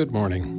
Good morning.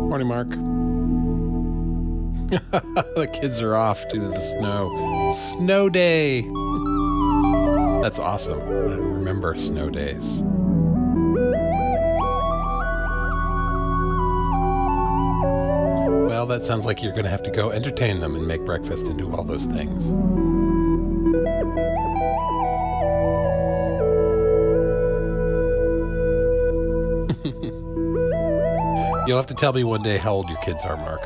Morning, Mark. The kids are off to the snow. Snow day. That's awesome. I remember snow days. Well, that sounds like you're going to have to go entertain them and make breakfast and do all those things. You'll have to tell me one day how old your kids are, Mark.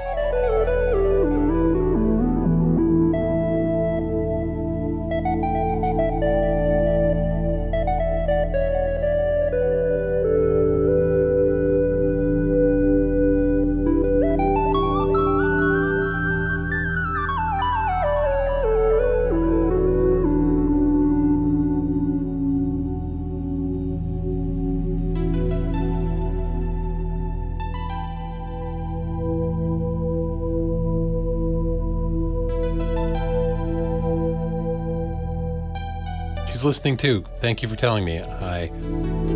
She's listening too. Thank you for telling me. I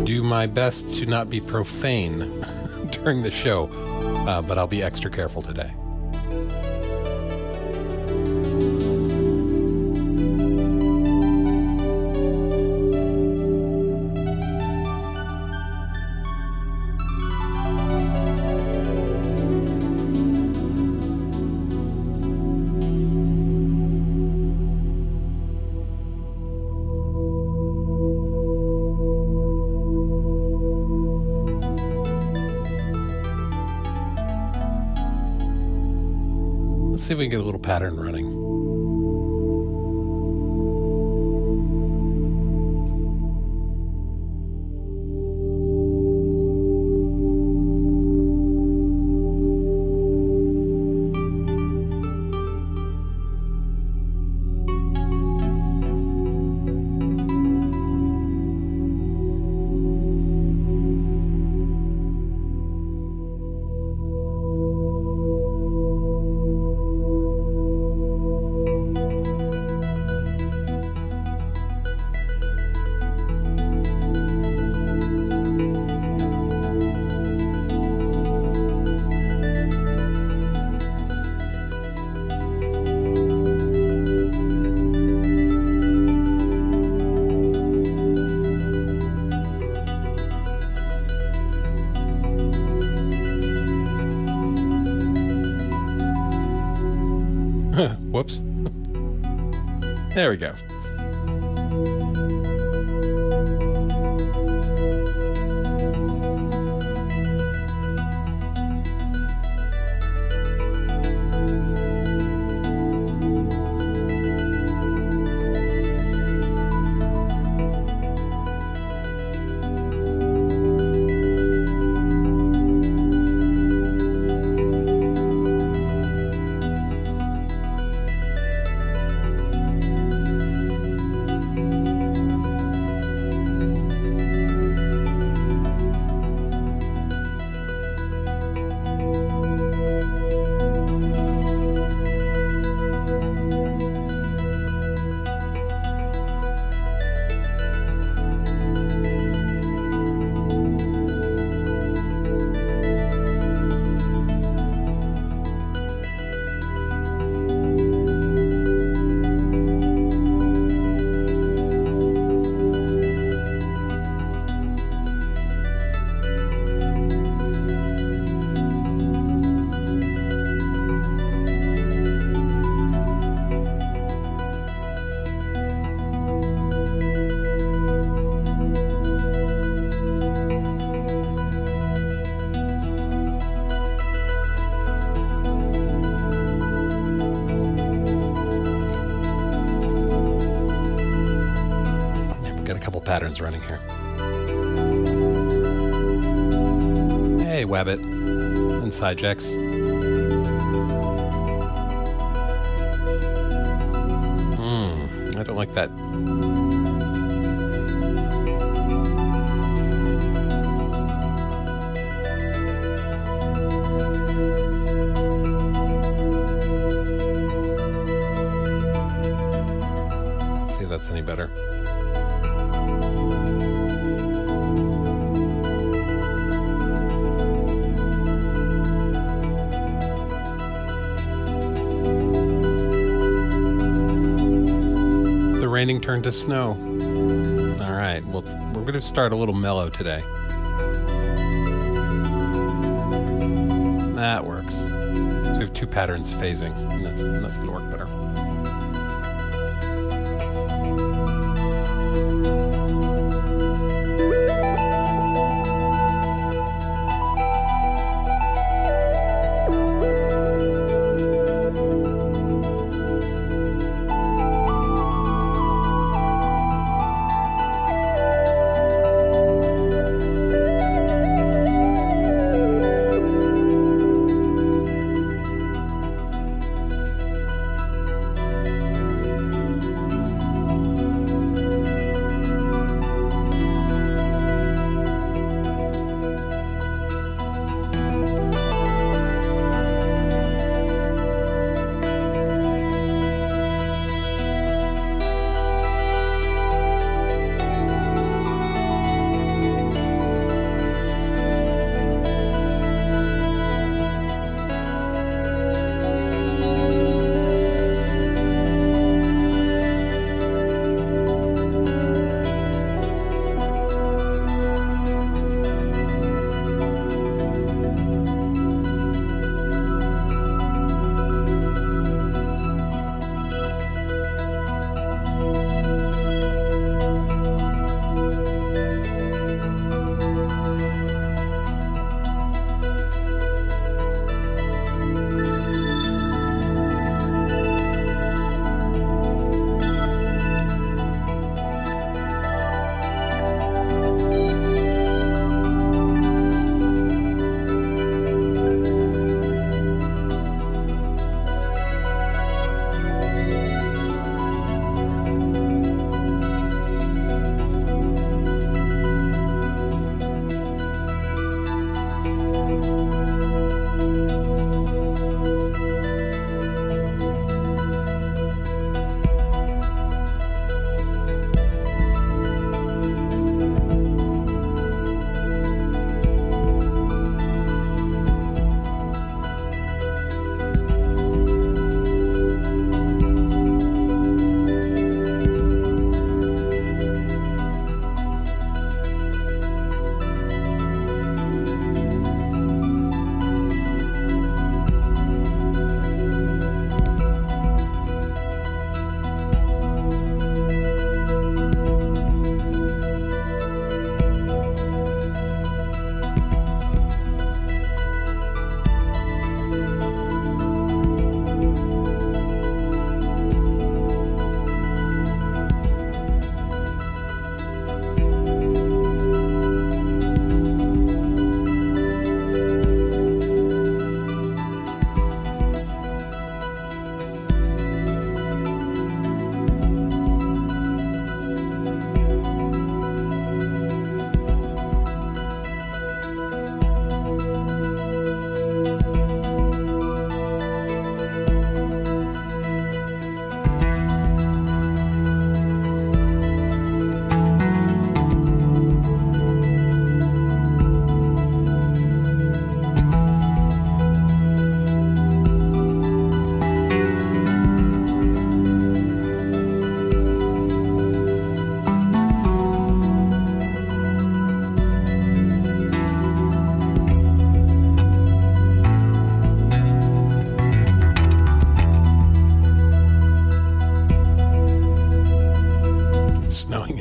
do my best to not be profane during the show, but I'll be extra careful today. Let's see if we can get a little pattern running. Whoops. There we go. couple patterns running here. Hey, Wabbit and Sidejax. I don't like that. Let's see if that's any better. Raining turned to snow. All right, well, we're going to start a little mellow today. That works. So we have two patterns phasing, and that's going to work better.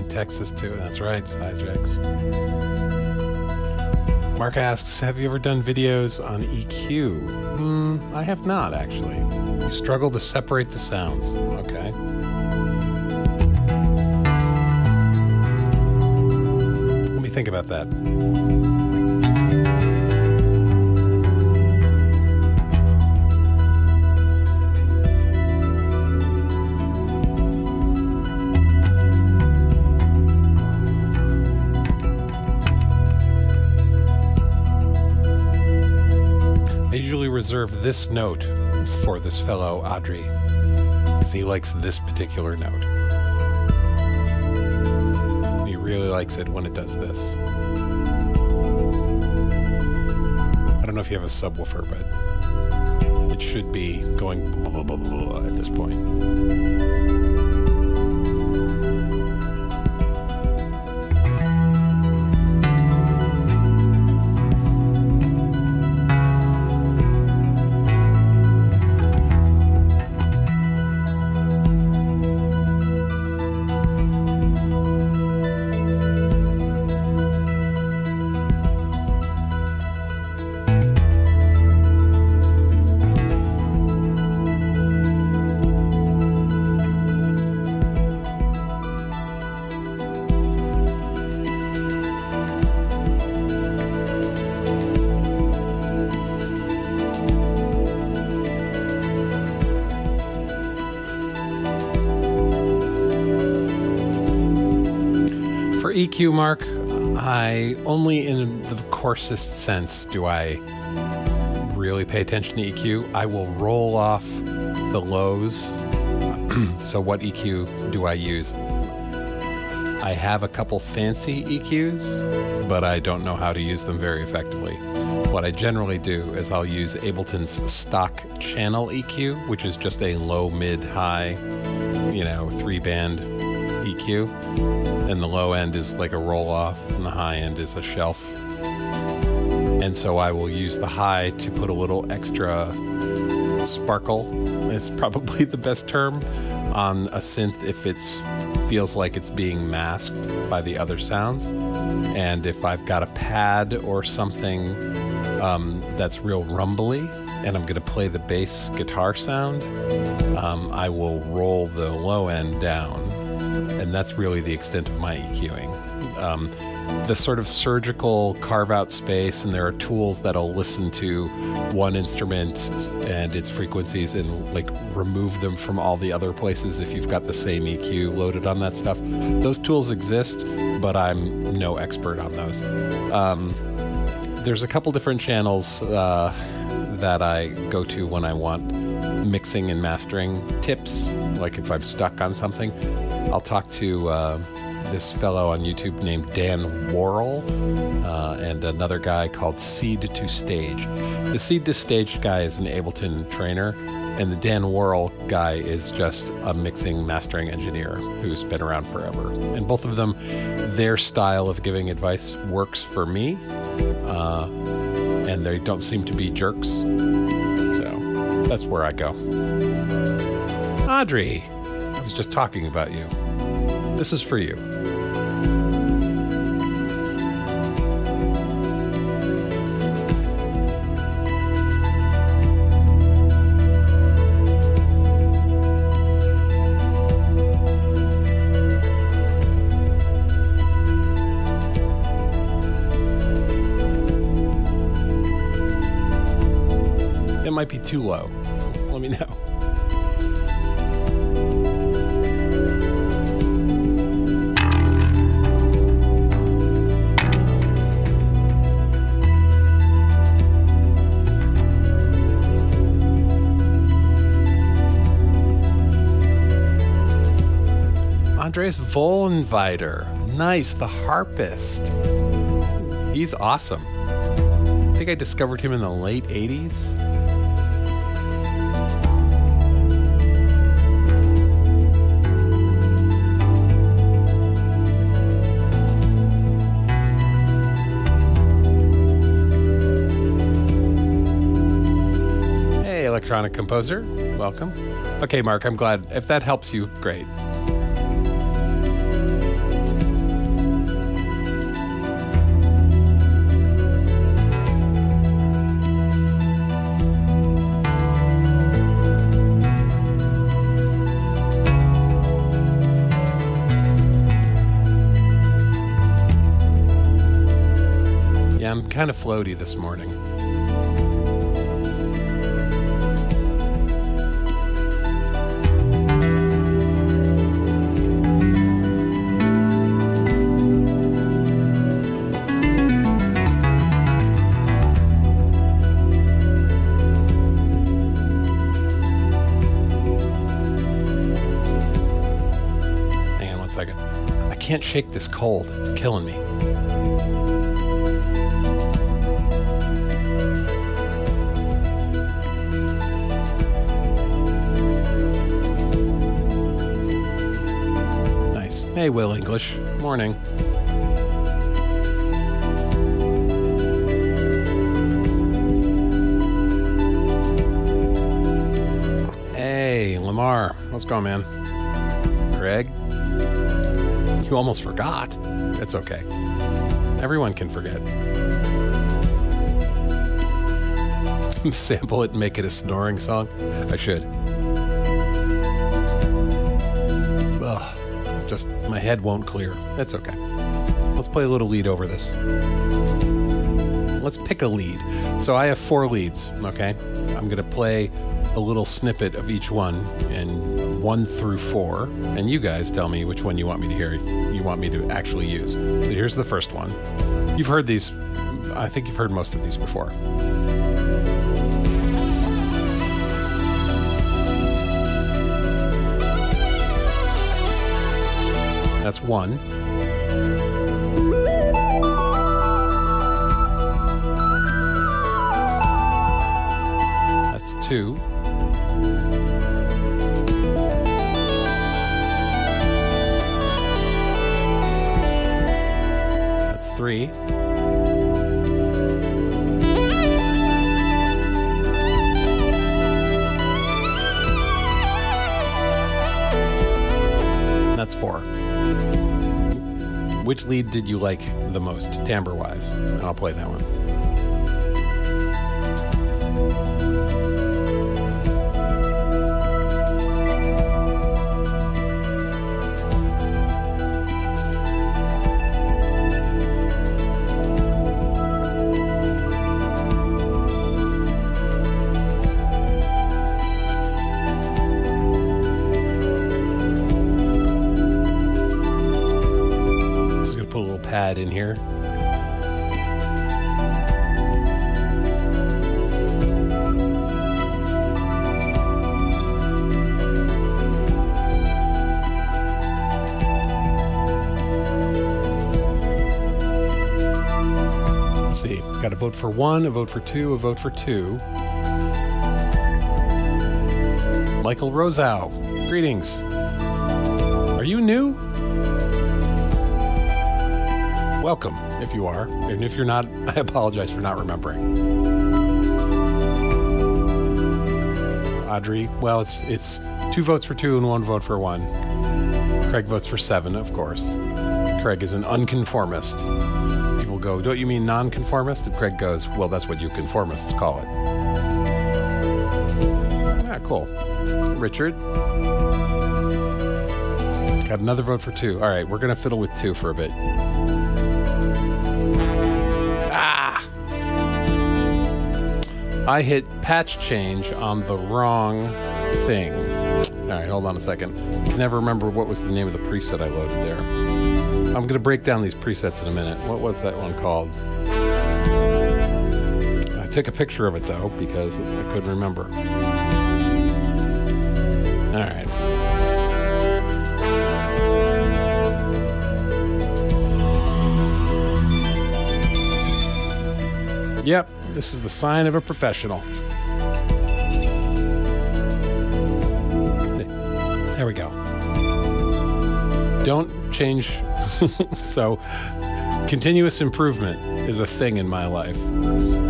Texas too. That's right, Sidejax. Mark asks, have you ever done videos on EQ? I have not, actually. You struggle to separate the sounds. Okay. about that? I usually reserve this note for this fellow Audrey, because he likes this particular note. He really likes it when it does this. I don't know if you have a subwoofer, but it should be going blah, blah, blah, blah at this point. For EQ, Mark, I only in the coarsest sense do I really pay attention to EQ. I will roll off the lows. So what EQ do I use? I have a couple fancy EQs, but I don't know how to use them very effectively. What I generally do is I'll use Ableton's stock channel EQ, which is just a low, mid, high, 3-band EQ. And the low end is like a roll off, and the high end is a shelf. And so I will use the high to put a little extra sparkle. It's probably the best term on a synth if it feels like it's being masked by the other sounds. And if I've got a pad or something that's real rumbly, and I'm going to play the bass guitar sound, I will roll the low end down. And that's really the extent of my EQing. The sort of surgical carve out space, and there are tools that'll listen to one instrument and its frequencies and like remove them from all the other places if you've got the same EQ loaded on that stuff. Those tools exist, but I'm no expert on those. There's a couple different channels that I go to when I want mixing and mastering tips, like if I'm stuck on something. I'll talk to this fellow on YouTube named Dan Worrell and another guy called Seed to Stage. The Seed to Stage guy is an Ableton trainer, and the Dan Worrell guy is just a mixing, mastering engineer who's been around forever. And both of them, their style of giving advice works for me, and they don't seem to be jerks. So that's where I go. Audrey, I was just talking about you. This is for you. It might be too low. Let me know. Andreas Vollenweider. Nice, the harpist. He's awesome. I think I discovered him in the late 80s. Hey, electronic composer. Welcome. Okay, Mark, I'm glad. If that helps you, great. Yeah, I'm kind of floaty this morning. Hang on one second. I can't shake this cold. It's killing me. Hey, Will English. Morning. Hey, Lamar. What's going, man? Greg? You almost forgot. It's okay. Everyone can forget. Sample it and make it a snoring song? I should. Ugh. Just my head won't clear. That's okay. Let's play a little lead over this. Let's pick a lead. So I have 4 leads, okay? I'm going to play a little snippet of each one in 1 through 4, and you guys tell me which one you want me to hear, you want me to actually use. So here's the first one. You've heard these, I think you've heard most of these before. That's 1. That's 2. That's 3. That's 4. Which lead did you like the most, timbre-wise? And I'll play that one. Pad in here. Let's see. Got a vote for 1, a vote for 2, a vote for 2. Michael Rosow. Greetings. Are you new? Welcome, if you are. And if you're not, I apologize for not remembering. Audrey, well, it's 2 votes for 2 and 1 vote for 1. Craig votes for 7, of course. So Craig is an unconformist. People go, don't you mean nonconformist? And Craig goes, well, that's what you conformists call it. Ah, cool. Richard. Got another vote for 2. All right, we're going to fiddle with 2 for a bit. I hit patch change on the wrong thing. All right, hold on a second. I can never remember what was the name of the preset I loaded there. I'm going to break down these presets in a minute. What was that one called? I took a picture of it, though, because I couldn't remember. All right. Yep, this is the sign of a professional. There we go. Don't change. So, continuous improvement is a thing in my life.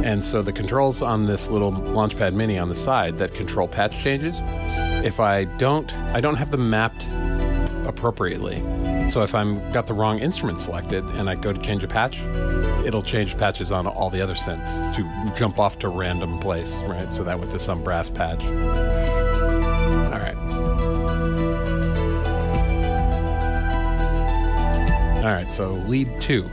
And so the controls on this little Launchpad Mini on the side that control patch changes, if I don't have them mapped appropriately. So if I'm got the wrong instrument selected and I go to change a patch, it'll change patches on all the other synths to jump off to random place, right? So that went to some brass patch. All right. All right, so lead 2.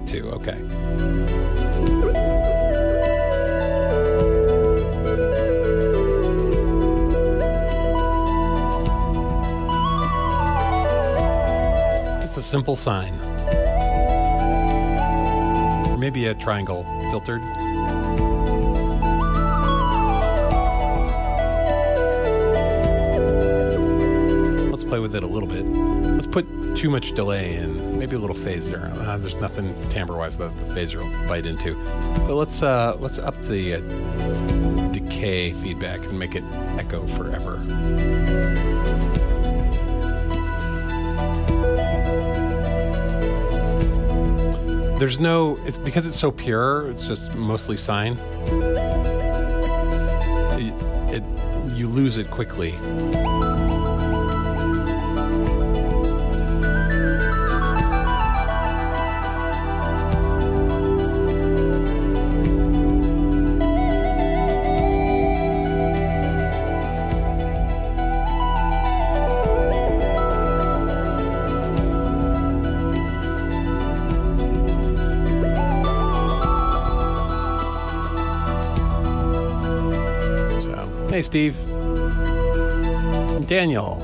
too. Okay. Just a simple sine. Or maybe a triangle filtered. Let's play with it a little bit. Let's put too much delay in, maybe a little phaser. There's nothing timbre-wise that the phaser will bite into. But let's up the decay feedback and make it echo forever. There's no, it's because it's so pure, it's just mostly sine. You lose it quickly. Hey, Steve. Daniel.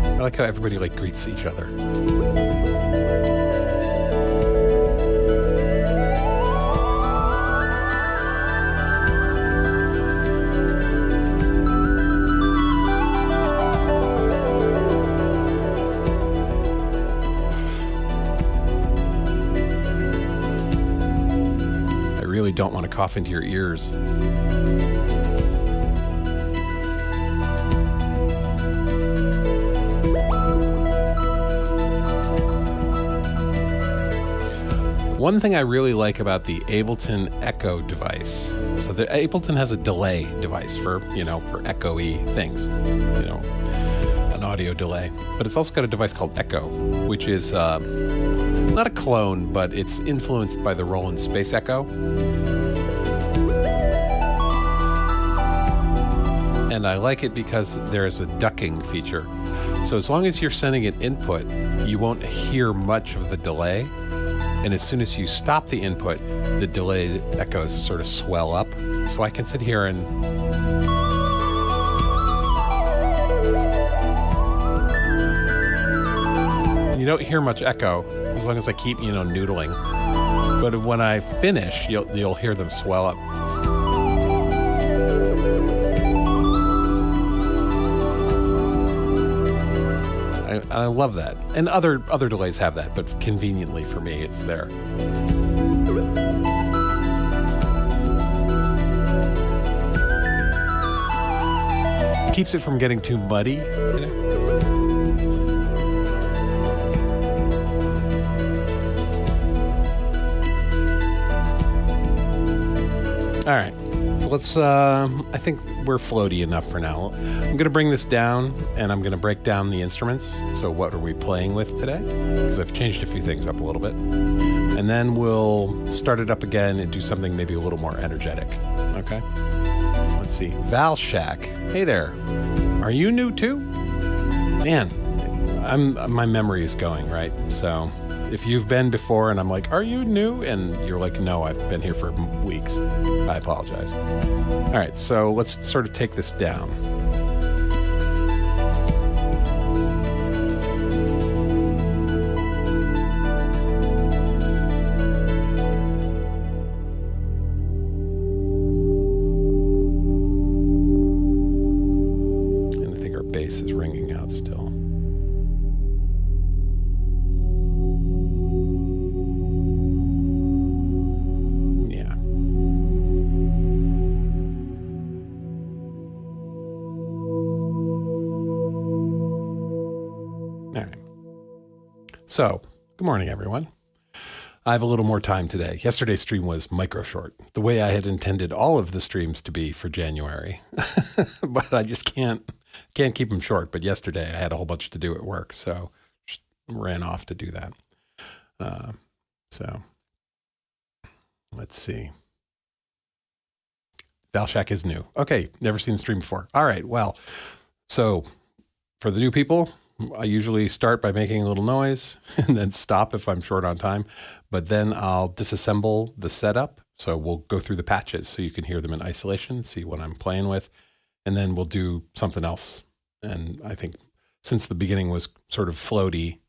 I like how everybody greets each other. Don't want to cough into your ears. One thing I really like about the Ableton Echo device, so the Ableton has a delay device for echoey things, an audio delay, but it's also got a device called Echo, which is not a clone, but it's influenced by the Roland Space Echo. And I like it because there is a ducking feature. So as long as you're sending an input, you won't hear much of the delay. And as soon as you stop the input, the delay echoes sort of swell up. So I can sit here and you don't hear much echo as long as I keep, noodling. But when I finish, you'll hear them swell up. I love that. And other delays have that, but conveniently for me, it's there. Keeps it from getting too muddy, All right, so let's, I think we're floaty enough for now. I'm going to bring this down, and I'm going to break down the instruments. So what are we playing with today? Because I've changed a few things up a little bit. And then we'll start it up again and do something maybe a little more energetic. Okay? Let's see. Val Shack. Hey there. Are you new too? Man, my memory is going, right? So if you've been before and I'm like, are you new? And you're like, no, I've been here for weeks. I apologize. All right, so let's sort of take this down. And I think our bass is ringing out still. So, good morning, everyone. I have a little more time today. Yesterday's stream was micro short, the way I had intended all of the streams to be for January. But I just can't keep them short. But yesterday I had a whole bunch to do at work, so just ran off to do that. So let's see. Valshak is new. Okay, never seen the stream before. All right, well, so for the new people, I usually start by making a little noise and then stop if I'm short on time, but then I'll disassemble the setup. So we'll go through the patches so you can hear them in isolation, see what I'm playing with, and then we'll do something else. And I think since the beginning was sort of floaty,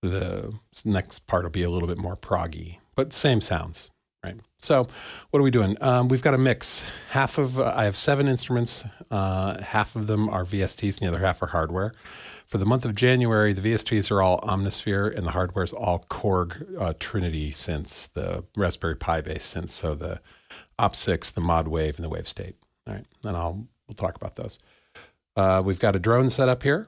the next part will be a little bit more proggy, but same sounds, right? So what are we doing? We've got a mix. I have 7 instruments. Half of them are VSTs and the other half are hardware. For the month of January, the VSTs are all Omnisphere and the hardware is all Korg Trinity synths, the Raspberry Pi based synths. So the Op6, the Mod Wave, and the Wave State. All right, and we'll talk about those. We've got a drone set up here.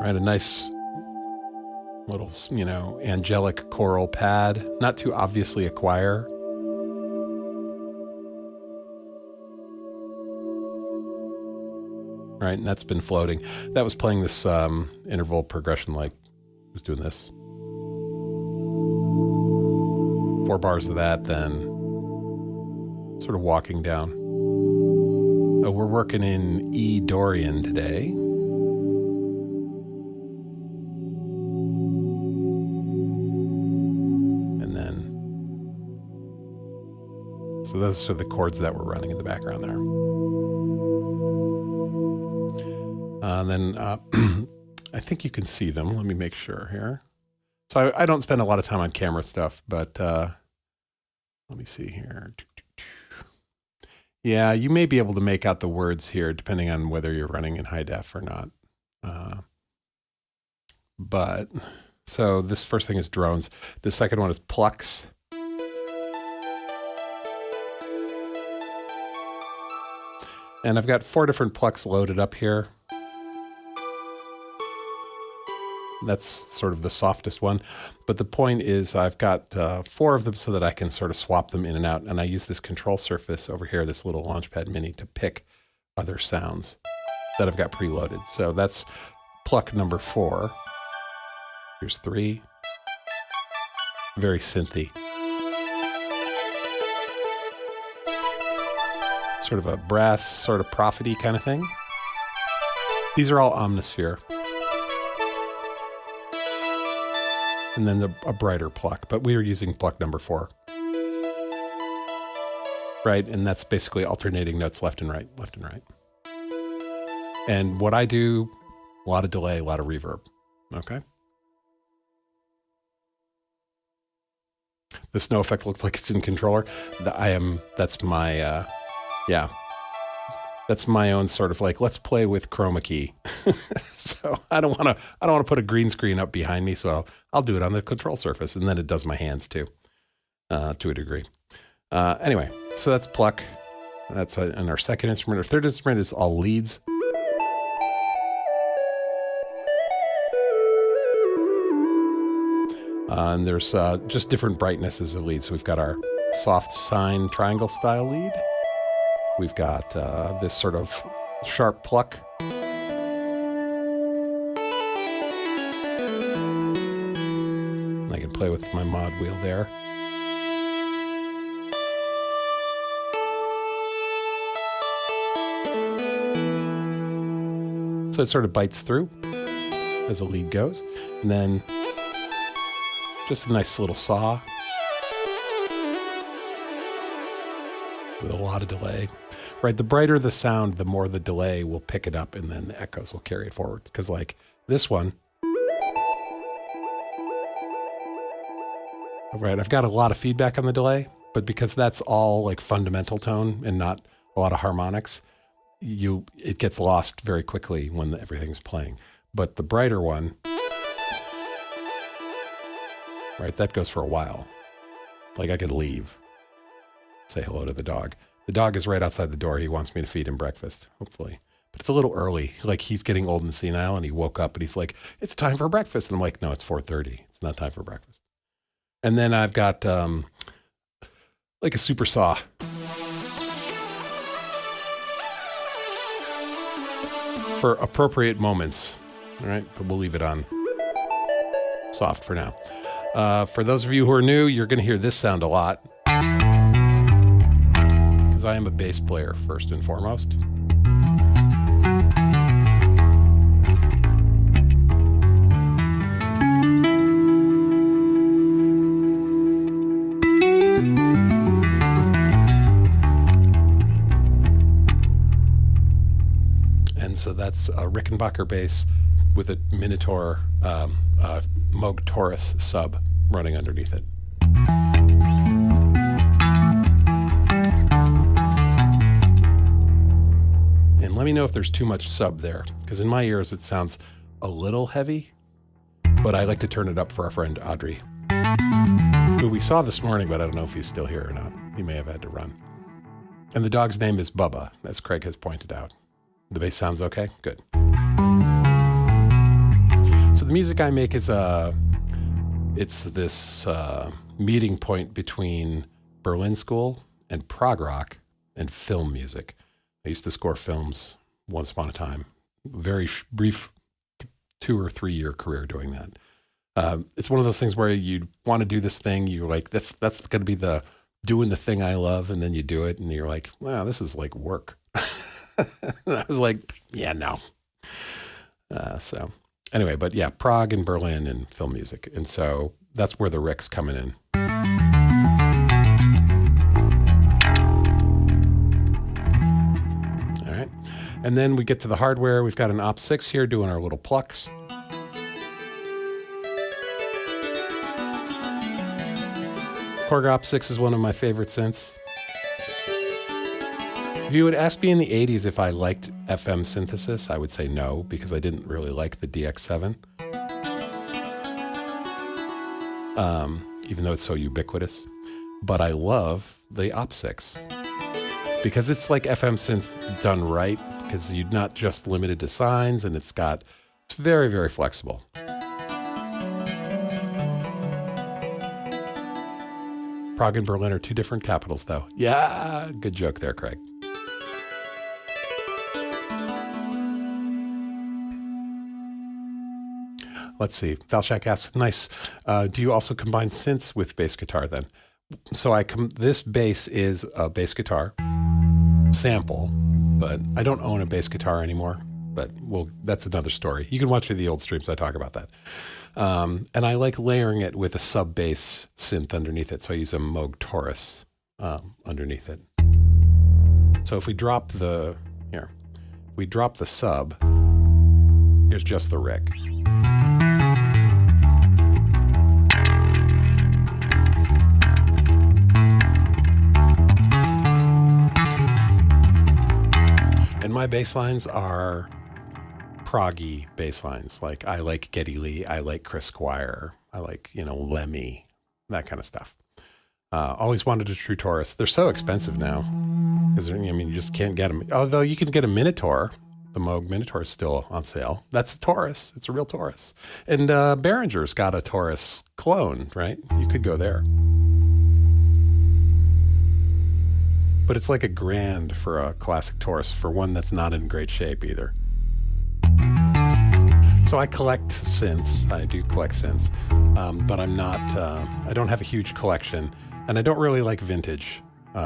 Right, a nice little, angelic choral pad, not too obviously a choir. Right, and that's been floating. That was playing this interval progression, like it was doing this. 4 bars of that, then sort of walking down. We're working in E Dorian today. And then, so those are the chords that we're running in the background there. Then I think you can see them. Let me make sure here. So I don't spend a lot of time on camera stuff, but let me see here. Yeah, you may be able to make out the words here depending on whether you're running in high def or not. But so this first thing is drones. The second one is plucks. And I've got 4 different plucks loaded up here. That's sort of the softest one. But the point is I've got 4 of them so that I can sort of swap them in and out. And I use this control surface over here, this little Launchpad Mini, to pick other sounds that I've got preloaded. So that's pluck number 4. Here's 3. Very synthy. Sort of a brass, sort of prophet-y kind of thing. These are all Omnisphere. And then a brighter pluck, but we are using pluck number 4. Right, and that's basically alternating notes left and right, left and right. And what I do, a lot of delay, a lot of reverb, okay? The snow effect looks like it's in controller. That's my, that's my own sort of like, let's play with chroma key. So I don't want to put a green screen up behind me. So I'll do it on the control surface, and then it does my hands too, to a degree. Anyway, so that's pluck. That's in our second instrument. Our third instrument is all leads. And there's just different brightnesses of leads. So we've got our soft sine triangle style lead. We've got this sort of sharp pluck. I can play with my mod wheel there. So it sort of bites through as a lead goes. And then just a nice little saw with a lot of delay. Right, the brighter the sound, the more the delay will pick it up, and then the echoes will carry it forward. Because like this one, right, I've got a lot of feedback on the delay, but because that's all like fundamental tone and not a lot of harmonics, it gets lost very quickly when everything's playing. But the brighter one, right, that goes for a while. Like I could leave, say hello to the dog. The dog is right outside the door. He wants me to feed him breakfast, hopefully. But it's a little early. Like he's getting old and senile, and he woke up and he's like, it's time for breakfast. And I'm like, no, it's 4:30. It's not time for breakfast. And then I've got like a super saw. For appropriate moments. All right, but we'll leave it on soft for now. For those of you who are new, you're going to hear this sound a lot. because I am a bass player first and foremost. And so that's a Rickenbacker bass with a Minotaur Moog Taurus sub running underneath it. And let me know if there's too much sub there, because in my ears it sounds a little heavy, but I like to turn it up for our friend Audrey, who we saw this morning, but I don't know if he's still here or not. He may have had to run. And the dog's name is Bubba, as Craig has pointed out. The bass sounds okay? Good. So the music I make is it's this meeting point between Berlin School and prog rock and film music. I used to score films once upon a time. Very brief 2 or 3 year career doing that. It's one of those things where you want to do this thing. You're like, that's going to be doing the thing I love. And then you do it and you're like, wow, this is like work. And I was like, yeah, no. So anyway, but yeah, Prague and Berlin and film music. And so that's where the Rick's coming in. All right. And then we get to the hardware. We've got an Op 6 here doing our little plucks. Korg Op 6 is one of my favorite synths. If you would ask me in the 80s if I liked FM synthesis, I would say no, because I didn't really like the DX7. Even though it's so ubiquitous. But I love the Op 6. Because it's like FM synth done right, because you're not just limited to sines, and it's very, very flexible. Prague and Berlin are two different capitals, though. Yeah, good joke there, Craig. Let's see. Valshak asks, nice. Do you also combine synths with bass guitar then? So this bass is a bass guitar sample, but I don't own a bass guitar anymore. But that's another story. You can watch the old streams. I talk about that. And I like layering it with a sub bass synth underneath it. So I use a Moog Taurus underneath it. So if we drop the sub, here's just the Rick. And my bass lines are proggy bass lines. Like I like Geddy Lee, I like Chris Squire, I like, Lemmy, that kind of stuff. Always wanted a true Taurus. They're so expensive now because you just can't get them. Although you can get a Minotaur. The Moog Minotaur is still on sale. That's a Taurus. It's a real Taurus. And Behringer's got a Taurus clone, right? You could go there. But it's like $1,000 for a classic Taurus for one that's not in great shape either. So I collect synths. I do collect synths, but I don't have a huge collection, and I don't really like vintage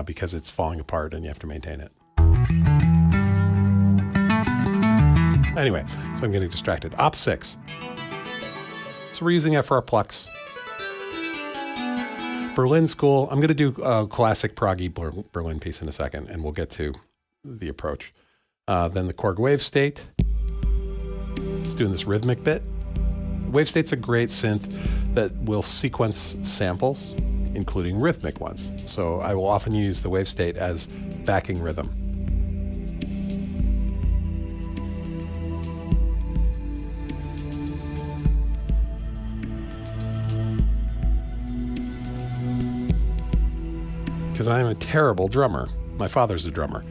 because it's falling apart and you have to maintain it. Anyway, so I'm getting distracted. Op 6. So we're using that for our plucks. Berlin School. I'm going to do a classic proggy Berlin piece in a second, and we'll get to the approach. Then the Korg Wave State. It's doing this rhythmic bit. Wave State's a great synth that will sequence samples, including rhythmic ones. So I will often use the Wave State as backing rhythm. Because I am a terrible drummer. My father's a drummer.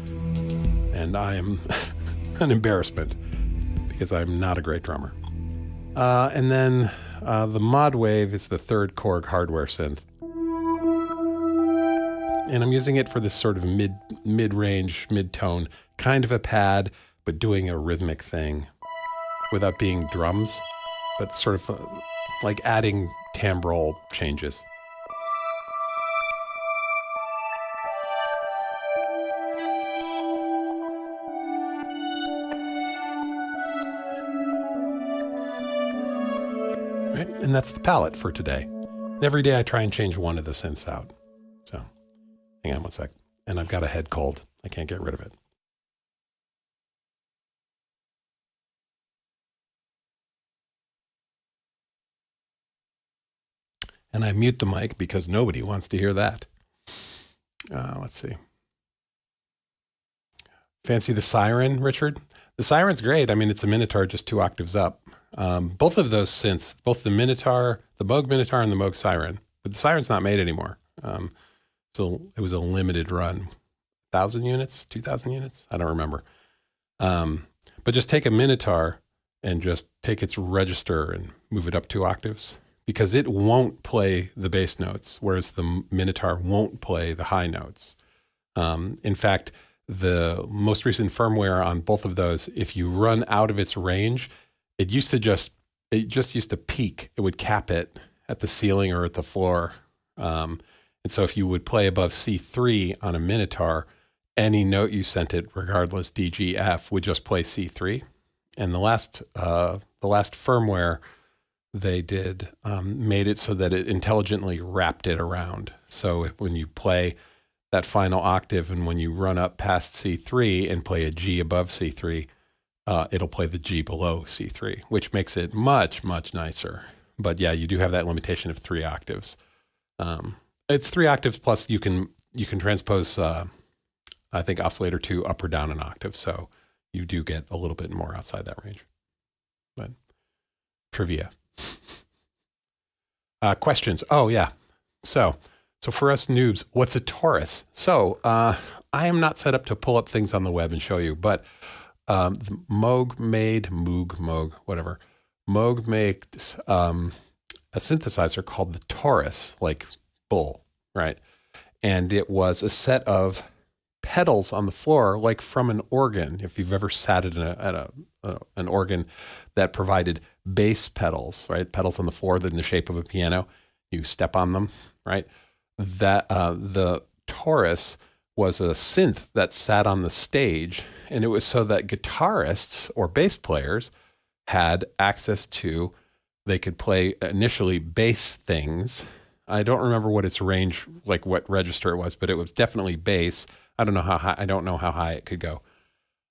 And I am an embarrassment because I'm not a great drummer. And then the Mod Wave is the third Korg hardware synth. And I'm using it for this sort of mid-range, mid-tone, kind of a pad, but doing a rhythmic thing without being drums, but sort of like adding timbral changes. Right? And that's the palette for today. And every day I try and change one of the synths out. So hang on one sec. And I've got a head cold. I can't get rid of it. And I mute the mic because nobody wants to hear that. Let's see. Fancy the Siren, Richard? The Siren's great. I mean, it's a Minotaur just 2 octaves up. Both of those synths, both the Minotaur, the Moog Minotaur and the Moog Siren, but the Siren's not made anymore. So it was a limited run. 1,000 units, 2,000 units? I don't remember. But just take a Minotaur and just take its register and move it up 2 octaves because it won't play the bass notes, whereas the Minotaur won't play the high notes. In fact, the most recent firmware on both of those, if you run out of its range, it just used to peak. It would cap it at the ceiling or at the floor. And so if you would play above C3 on a Minotaur, any note you sent it, regardless D, G, F, would just play C3. And the last firmware they did made it so that it intelligently wrapped it around. So when you play that final octave and when you run up past C3 and play a G above C3, it'll play the G below C3, which makes it much, much nicer. But yeah, you do have that limitation of 3 octaves. It's 3 octaves plus you can transpose, I think, oscillator 2 up or down an octave. So you do get a little bit more outside that range. But trivia. Questions. Oh, yeah. So for us noobs, what's a torus? So I am not set up to pull up things on the web and show you, but Moog made a synthesizer called the Taurus, like bull, right? And it was a set of pedals on the floor, like from an organ. If you've ever sat at an organ that provided bass pedals, right? Pedals on the floor that in the shape of a piano, you step on them, right? That the Taurus was a synth that sat on the stage, and it was so that guitarists or bass players had access to, they could play initially bass things. I don't remember what its range, like what register it was, but it was definitely bass. I don't know how high it could go.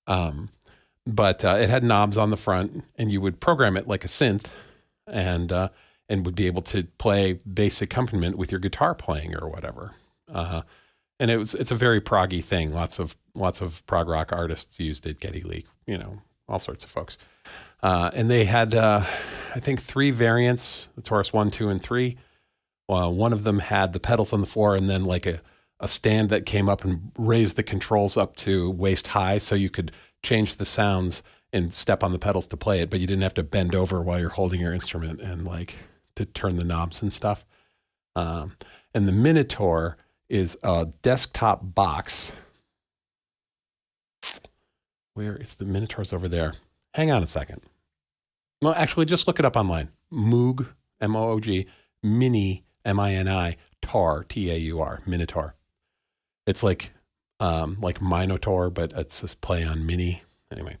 But it had knobs on the front, and you would program it like a synth, and would be able to play bass accompaniment with your guitar playing or whatever. And it's a very proggy thing. Lots of prog rock artists used it. Geddy Lee, all sorts of folks. And they had, I think, 3 variants: the Taurus 1, 2, and 3. One of them had the pedals on the floor, and then like a stand that came up and raised the controls up to waist high, so you could change the sounds and step on the pedals to play it, but you didn't have to bend over while you're holding your instrument and like to turn the knobs and stuff. And the Minotaur is a desktop box. Where is the Minotaur's over there? Hang on a second. Well, actually, just look it up online. Moog, M-O-O-G, Mini, M-I-N-I, Taur, T-A-U-R, Minotaur. It's like Minotaur, but it's this play on Mini. Anyway,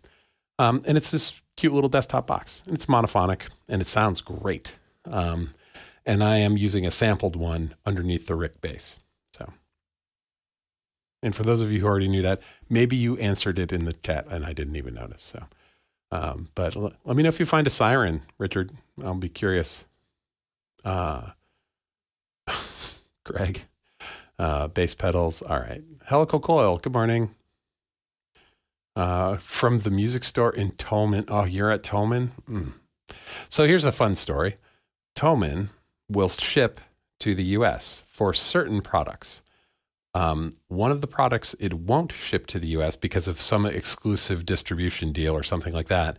and it's this cute little desktop box. And it's monophonic, and it sounds great. And I am using a sampled one underneath the Rick bass. So, and for those of you who already knew that, maybe you answered it in the chat, and I didn't even notice. So, but let me know if you find a siren, Richard. I'll be curious. Greg. Bass pedals. All right. Helical Coil. Good morning. From the music store in Tolman. Oh, you're at Tolman? So here's a fun story. Tolman will ship to the US for certain products. One of the products it won't ship to the US because of some exclusive distribution deal or something like that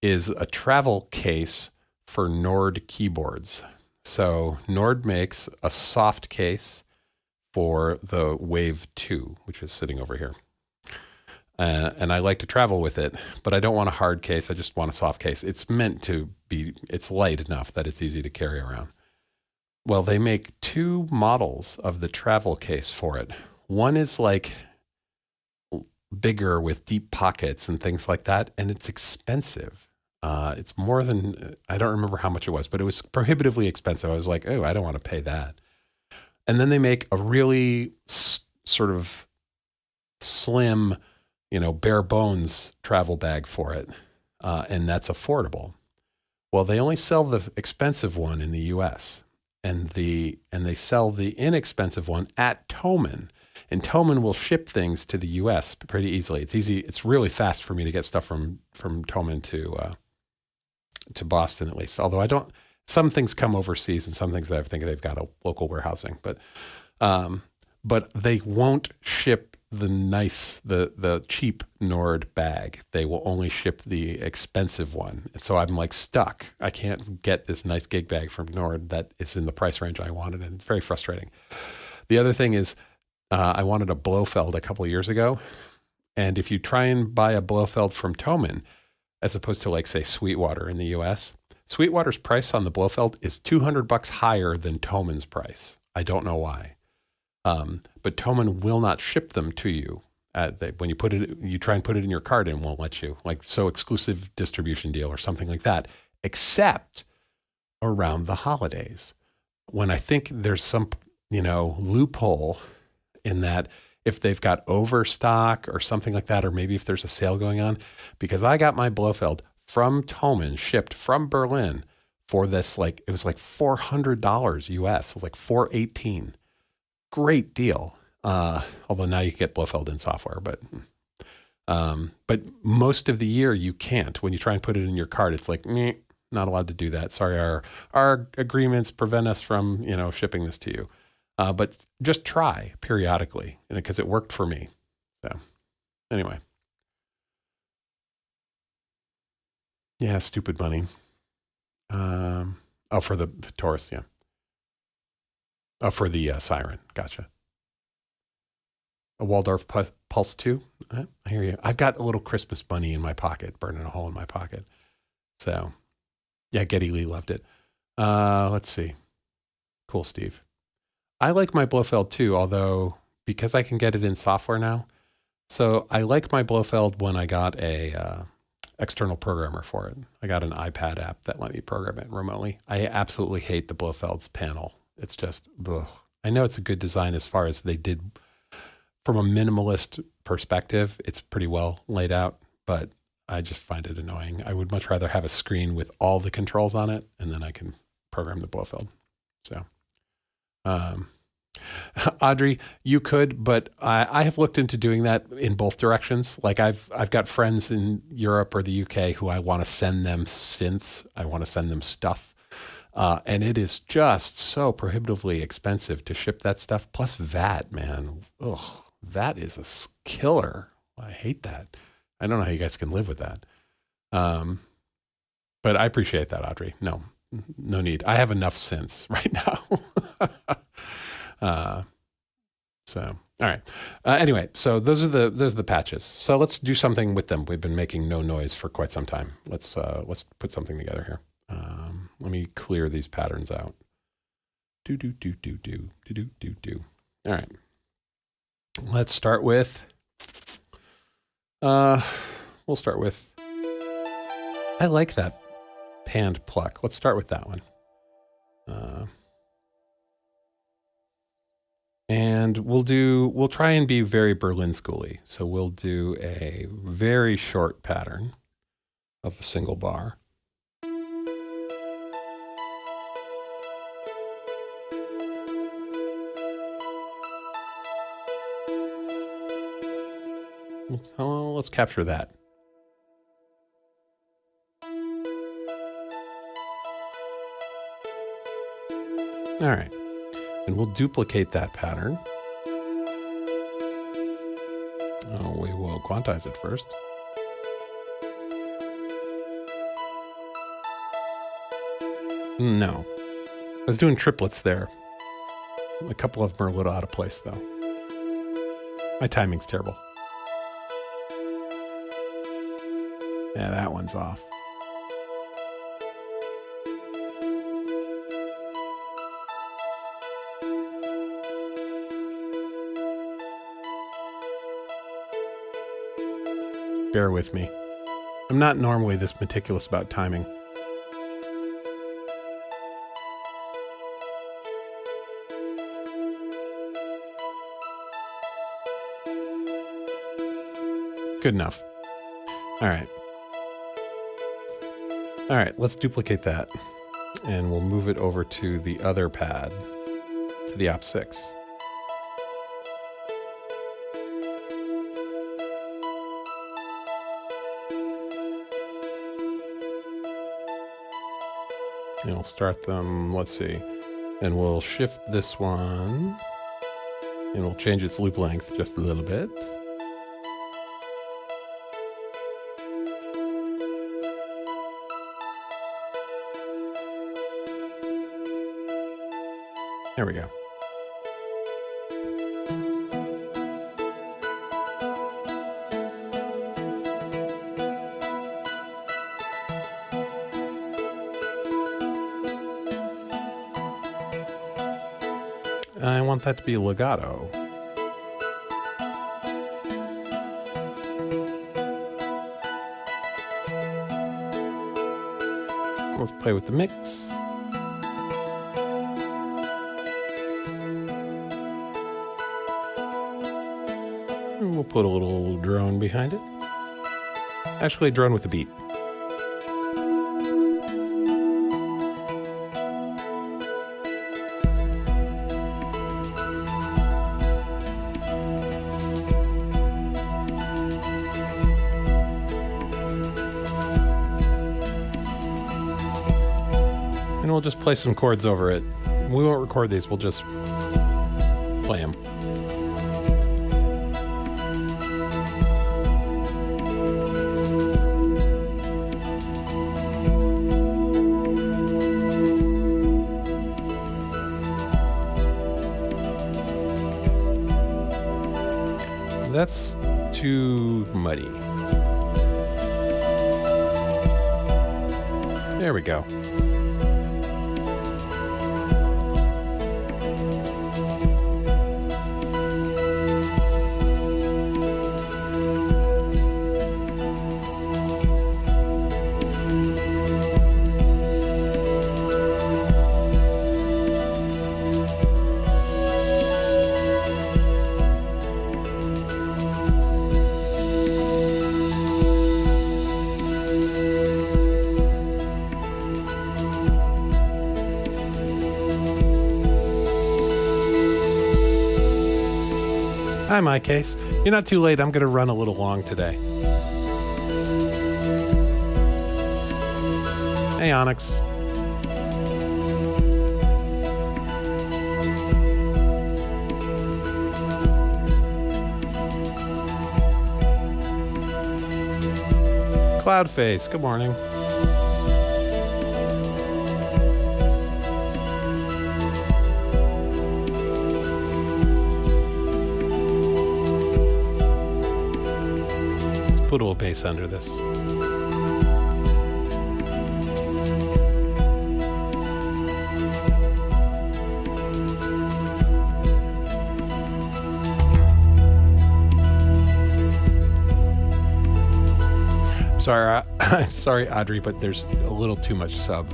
is a travel case for Nord keyboards. So Nord makes a soft case for the Wave 2, which is sitting over here. And I like to travel with it, but I don't want a hard case. I just want a soft case. It's meant to be, it's light enough that it's easy to carry around. Well, they make 2 models of the travel case for it. One is like bigger with deep pockets and things like that, and it's expensive. It's more than, I don't remember how much it was, but it was prohibitively expensive. I was like, oh, I don't want to pay that. And then they make a really sort of slim, bare bones travel bag for it. And that's affordable. Well, they only sell the expensive one in the US and they sell the inexpensive one at Thomann. And Thomann will ship things to the US pretty easily. It's easy. It's really fast for me to get stuff from Thomann to Boston, at least. Although some things come overseas and some things that I think they've got a local warehousing, but they won't ship the cheap Nord bag. They will only ship the expensive one. And so I'm like stuck. I can't get this nice gig bag from Nord that is in the price range I wanted. And it's very frustrating. The other thing is I wanted a Blofeld a couple of years ago. And if you try and buy a Blofeld from Thomann, as opposed to like say Sweetwater in the US, Sweetwater's price on the Blofeld is $200 higher than Thomann's price. I don't know why. But Thomann will not ship them to you. When you try and put it in your cart and won't let you, like so exclusive distribution deal or something like that, except around the holidays when I think there's some, loophole in that if they've got overstock or something like that, or maybe if there's a sale going on, because I got my Blofeld from Thomann shipped from Berlin for this, it was like $400 US. It was like $418. Great deal. Although now you can get Blofeld in software, but most of the year you can't. When you try and put it in your cart, it's like, not allowed to do that. Sorry, our agreements prevent us from, shipping this to you. But just try periodically, because it worked for me. So anyway. Yeah, stupid money. For the Taurus, yeah. Oh, for the Siren. Gotcha. A Waldorf Pulse 2. I hear you. I've got a little Christmas bunny in my pocket, burning a hole in my pocket. So, yeah, Geddy Lee loved it. Let's see. Cool, Steve. I like my Blofeld too, although because I can get it in software now. So I like my Blofeld when I got a external programmer for it. I got an iPad app that let me program it remotely. I absolutely hate the Blofeld's panel. It's just, ugh. I know it's a good design as far as they did from a minimalist perspective. It's pretty well laid out, but I just find it annoying. I would much rather have a screen with all the controls on it, and then I can program the Blofeld. So, Audrey, you could, but I have looked into doing that in both directions. Like I've got friends in Europe or the UK who I want to send them synths. I want to send them stuff. And it is just so prohibitively expensive to ship that stuff. Plus VAT, man. Ugh, that is a killer. I hate that. I don't know how you guys can live with that. But I appreciate that, Audrey. No need. I have enough synths right now. So, all right. Anyway, so those are the patches. So let's do something with them. We've been making no noise for quite some time. Let's put something together here. Let me clear these patterns out. Do. All right. Let's start with, we'll start with, I like that panned pluck. Let's start with that one. And we'll try and be very Berlin schooly. So we'll do a very short pattern of a single bar. Let's capture that. All right. And we'll duplicate that pattern. Oh, we will quantize it first. No. I was doing triplets there. A couple of them are a little out of place, though. My timing's terrible. Yeah, that one's off. Bear with me. I'm not normally this meticulous about timing. Good enough. All right. All right, let's duplicate that. And we'll move it over to the other pad, to the op6. And we'll start them, let's see. And we'll shift this one. And we'll change its loop length just a little bit. There we go. I want that to be legato. Let's play with the mix. We'll put a little drone behind it. Actually, a drone with a beat. And we'll just play some chords over it. We won't record these, we'll just play them. That's too muddy. There we go. Hi, my case. You're not too late. I'm going to run a little long today. Hey, Onyx. Cloudface, good morning. Put a little bass under this. I'm sorry, Audrey, but there's a little too much sub.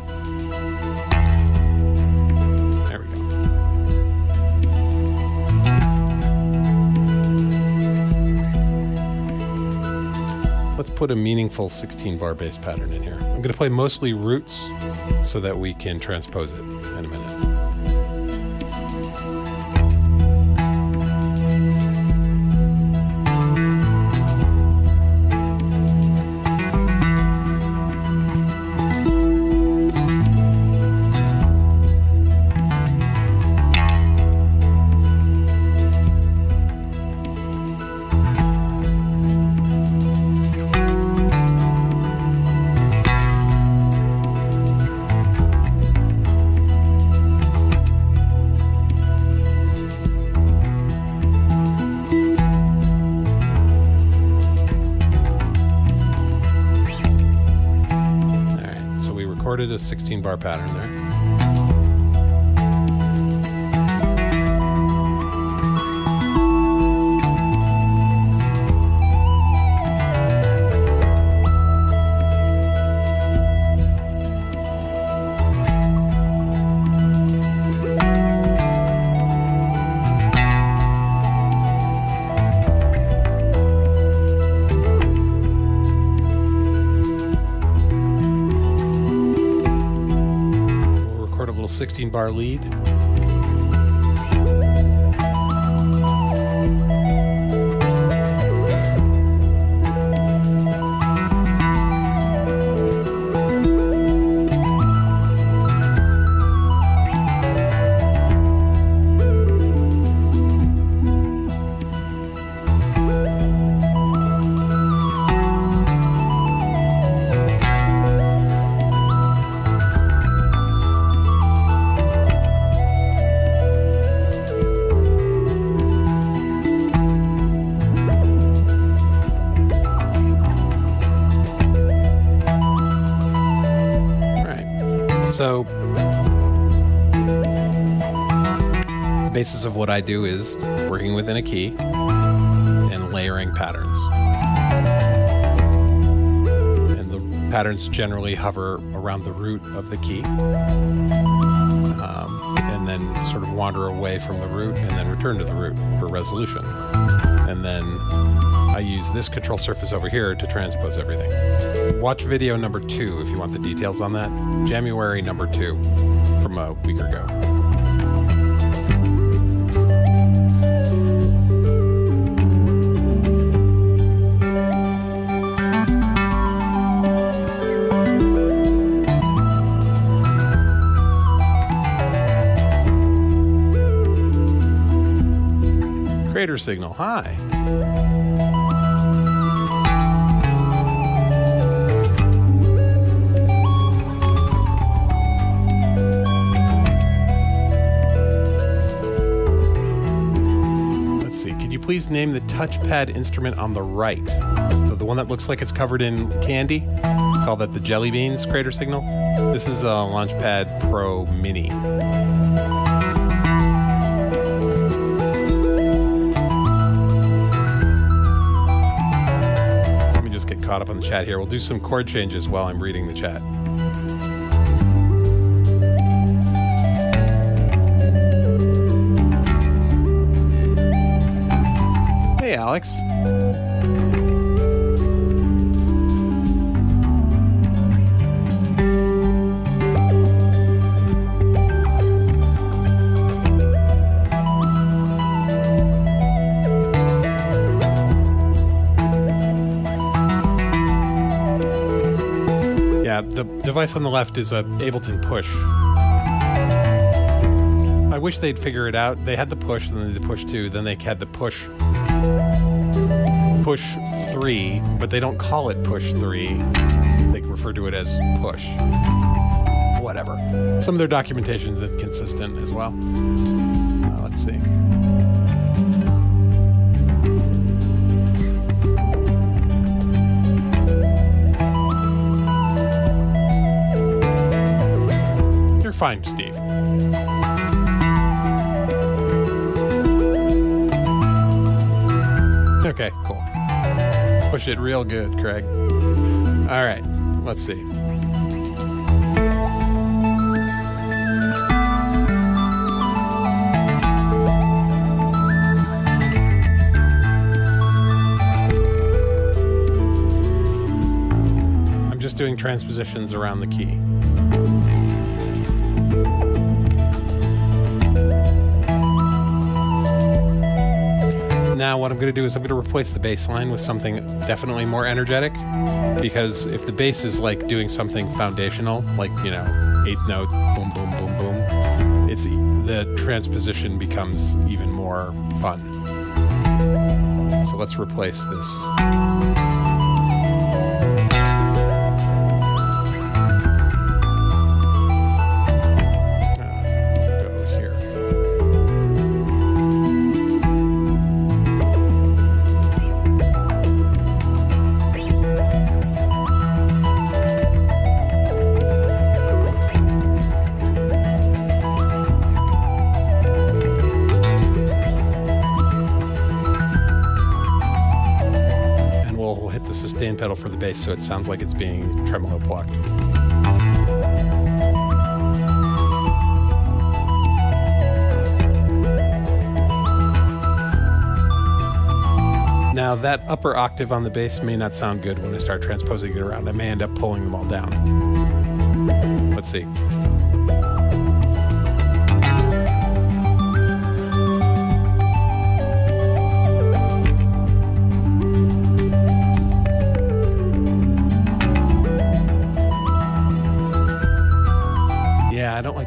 There we go. Let's put a meaningful 16-bar bass pattern in here. I'm going to play mostly roots so that we can transpose it in a minute. A 16-bar pattern there. 16-bar lead. So the basis of what I do is working within a key and layering patterns. And the patterns generally hover around the root of the key, and then sort of wander away from the root and then return to the root for resolution. And then I use this control surface over here to transpose everything. Watch video number 2 if you want the details on that. January number 2 from a week ago. Crater signal, hi. Please name the touchpad instrument on the right. It's the one that looks like it's covered in candy. Call that the Jelly Beans crater signal. This is a Launchpad Pro Mini. Let me just get caught up on the chat here. We'll do some chord changes while I'm reading the chat. Hey, Alex. Yeah, the device on the left is a Ableton Push. I wish they'd figure it out. They had the Push, and then the Push 2, then they had the Push 3, but they don't call it Push 3. They refer to it as Push. Whatever. Some of their documentation is inconsistent as well. Let's see. You're fine, Steve. Okay, cool. Push it real good, Craig. All right, let's see. I'm just doing transpositions around the key. Now what I'm going to do is I'm going to replace the bass line with something definitely more energetic, because if the bass is like doing something foundational, like, you know, 8th note, boom, boom, boom, boom, the transposition becomes even more fun. So let's replace this. Sustain pedal for the bass, so it sounds like it's being tremolo plucked. Now that upper octave on the bass may not sound good when I start transposing it around. I may end up pulling them all down. Let's see.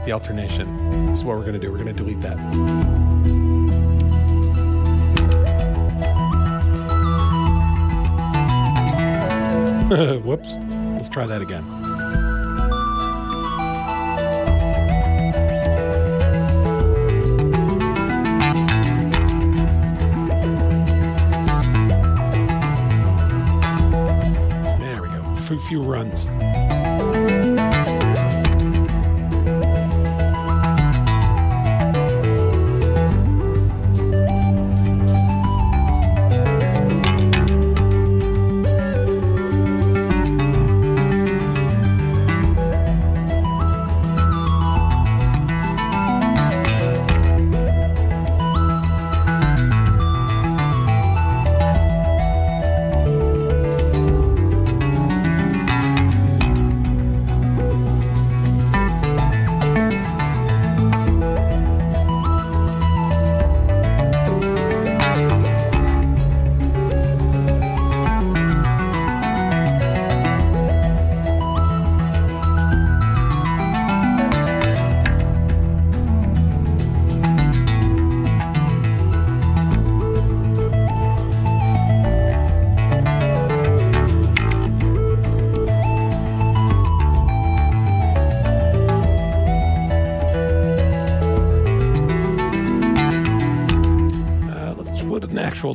the alternation. This is what we're going to do. We're going to delete that. Whoops. Let's try that again. There we go. A few runs.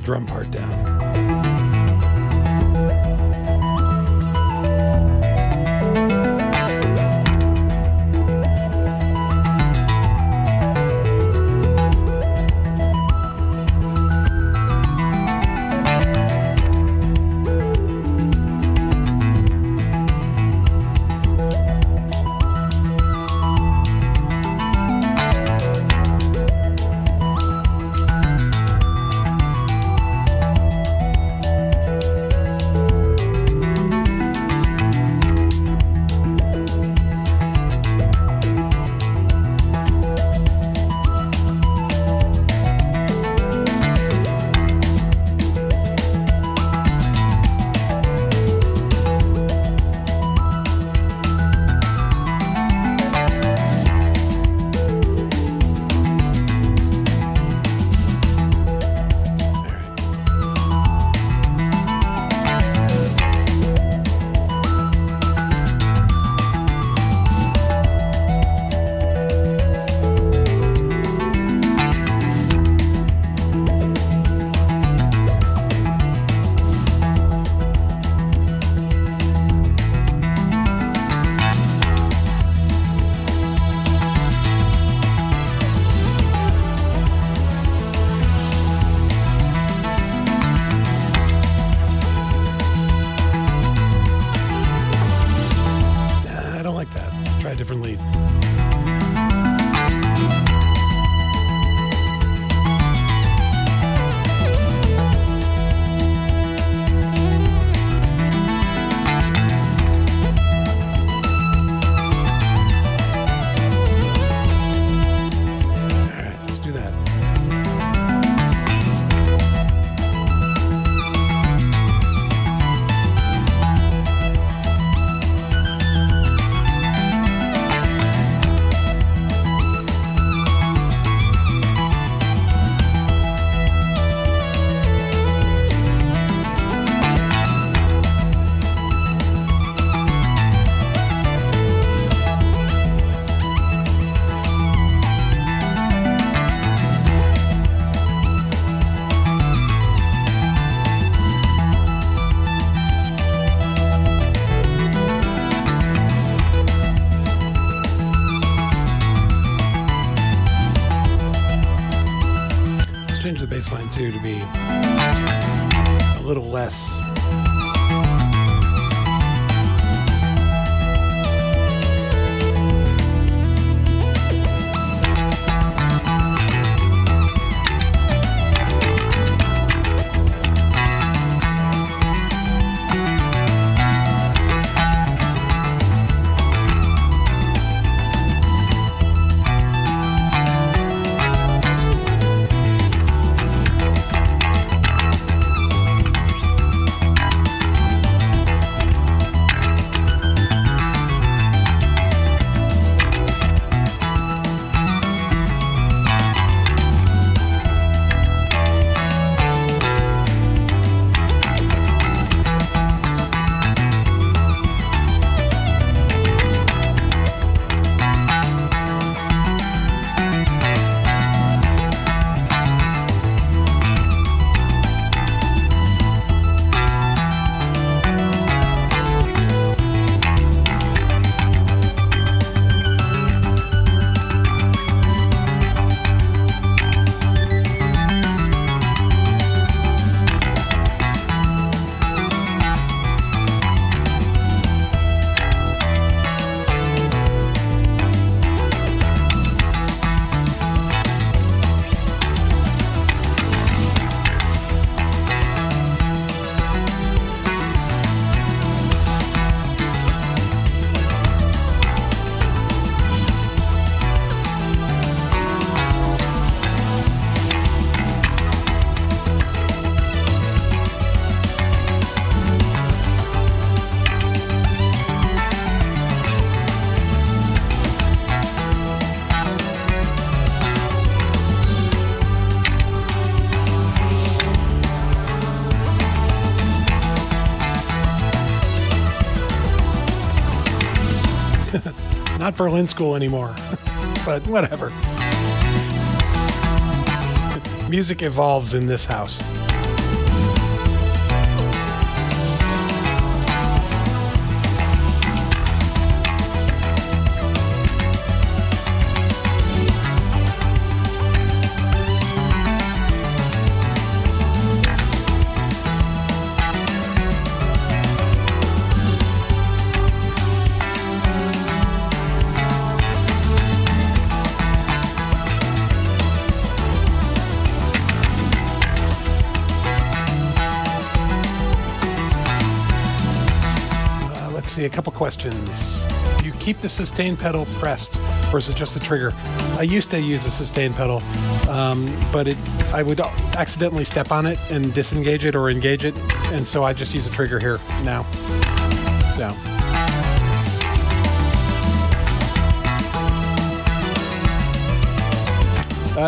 Drum part down. Different lead. All right, let's do that. Change the bass line too to be a little less. Not Berlin School anymore, but whatever. Music evolves in this house. A couple questions. Do you keep the sustain pedal pressed, or is it just the trigger? I used to use a sustain pedal, but I would accidentally step on it and disengage it or engage it, and so I just use a trigger here now. So.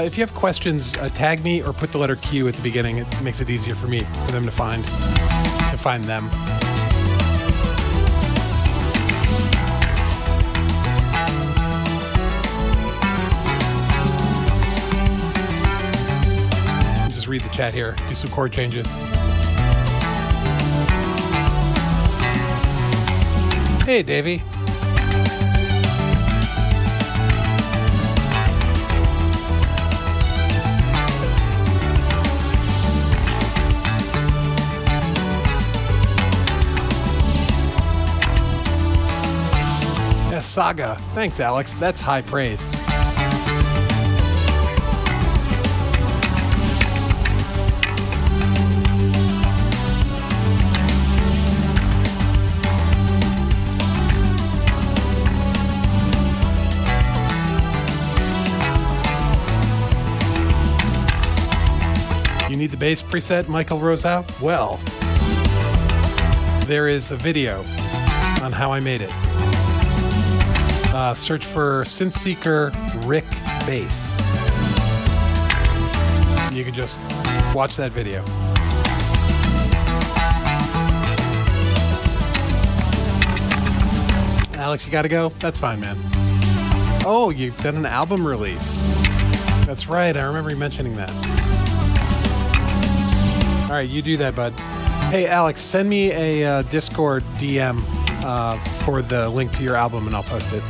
If you have questions, tag me or put the letter Q at the beginning. It makes it easier for me, for them to find them. Read the chat here, do some chord changes. Hey, Davey. Yeah, Saga. Thanks, Alex. That's high praise. Need the bass preset, Michael Rosa? Well, there is a video on how I made it. Search for Synth Seeker Rick Bass. You can just watch that video. Alex, you gotta go? That's fine, man. Oh, you've done an album release. That's right, I remember you mentioning that. All right, you do that, bud. Hey, Alex, send me a Discord DM for the link to your album, and I'll post it.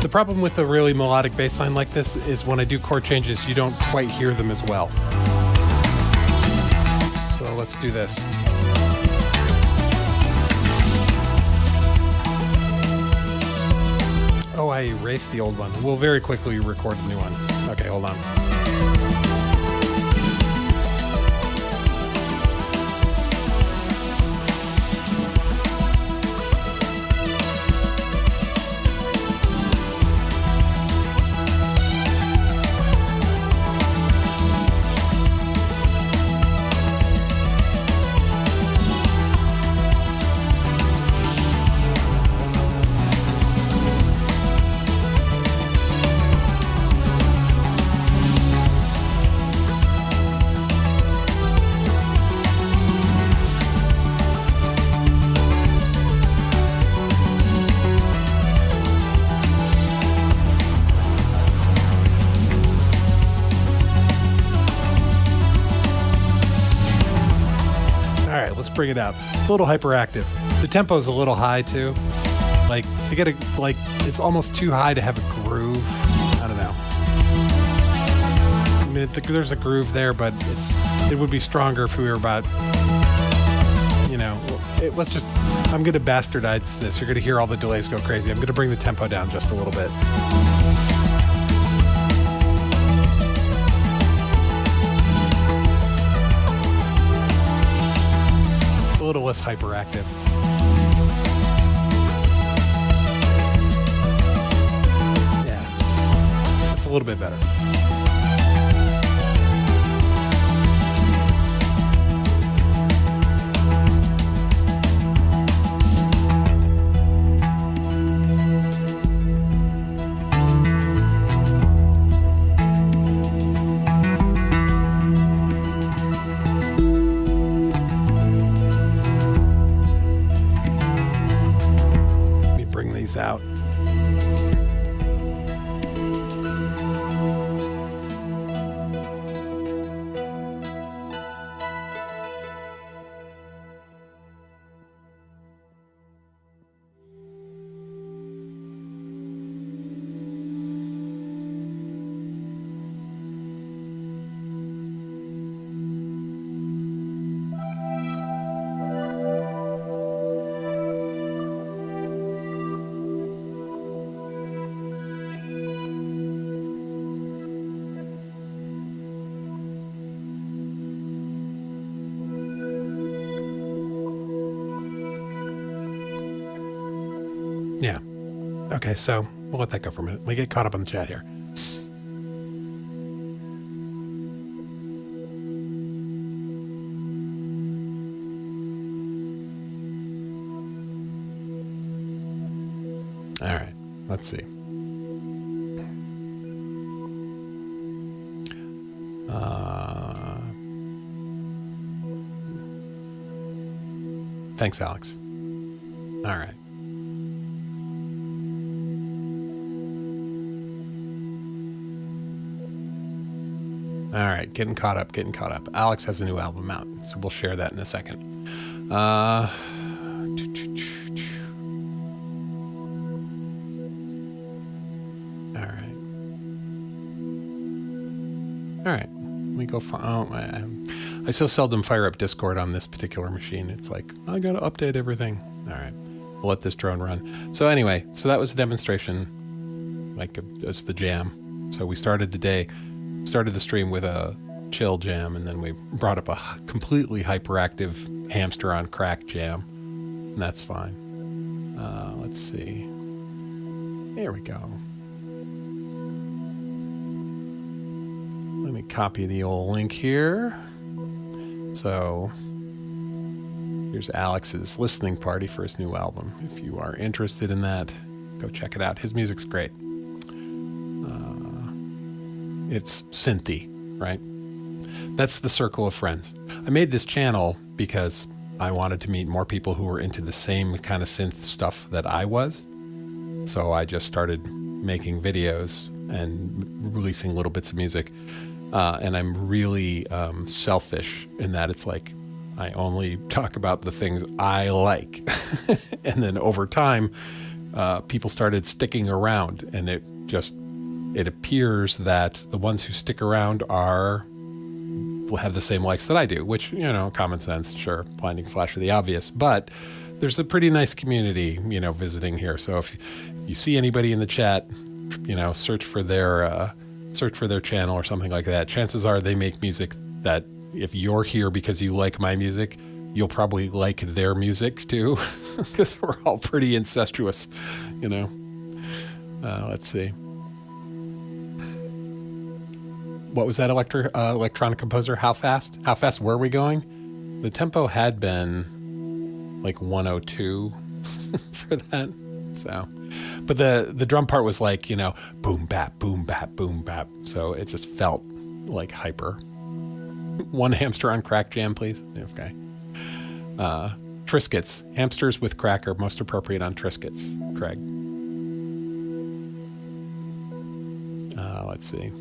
The problem with a really melodic bass line like this is when I do chord changes, you don't quite hear them as well. So let's do this. Oh, I erased the old one. We'll very quickly record a new one. Okay, hold on. Bring it out. It's a little hyperactive. The tempo is a little high too. Like to get it's almost too high to have a groove. I don't know. I mean, there's a groove there, but it would be stronger if we were about, let's just, I'm going to bastardize this. You're going to hear all the delays go crazy. I'm going to bring the tempo down just a little bit. A little less hyperactive. Yeah, that's a little bit better. Okay, so we'll let that go for a minute. Let me get caught up on the chat here. All right, let's see. Thanks, Alex. All right. All right, getting caught up. Alex has a new album out, so we'll share that in a second. All right. Let me go. I so seldom fire up Discord on this particular machine. It's like, I got to update everything. All right. We'll let this drone run. So anyway, so that was a demonstration, like it's the jam. So we started the stream with a chill jam, and then we brought up a completely hyperactive hamster on crack jam. And that's fine. Let's see. There we go. Let me copy the old link here. So here's Alex's listening party for his new album. If you are interested in that, go check it out. His music's great. It's synthy, right? That's the circle of friends. I made this channel because I wanted to meet more people who were into the same kind of synth stuff that I was. So I just started making videos and releasing little bits of music. And I'm really selfish in that it's like I only talk about the things I like. And then over time, people started sticking around, and it appears that the ones who stick around will have the same likes that I do, which, common sense, sure, blinding flash of the obvious, but there's a pretty nice community, visiting here. So if you see anybody in the chat, search for their channel or something like that. Chances are they make music that if you're here because you like my music, you'll probably like their music too, because we're all pretty incestuous, Let's see. What was that electronic composer? How fast? How fast were we going? The tempo had been like 102 for that. So, but the drum part was like, boom, bap, boom, bap, boom, bap. So it just felt like hyper. One hamster on crack jam, please. Okay. Triscuits. Hamsters with crack are most appropriate on Triscuits, Craig. Let's see.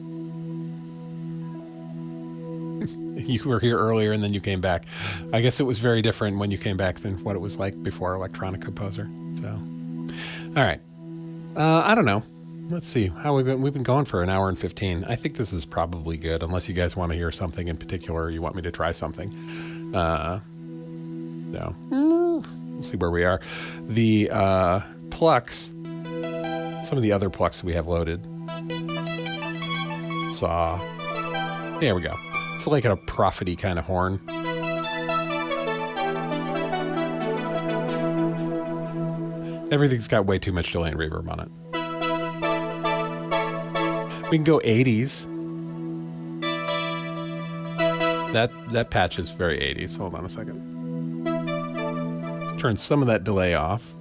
You were here earlier and then you came back. I guess it was very different when you came back than what it was like before Electronic Composer. So, all right. I don't know. Let's see how we've been going for an hour and 15. I think this is probably good, unless you guys want to hear something in particular, or you want me to try something. No. We'll see where we are. The plucks, some of the other plucks we have loaded. Saw. There we go. It's like a profity kind of horn. Everything's got way too much delay and reverb on it. We can go 80s. That patch is very 80s. Hold on a second. Let's turn some of that delay off.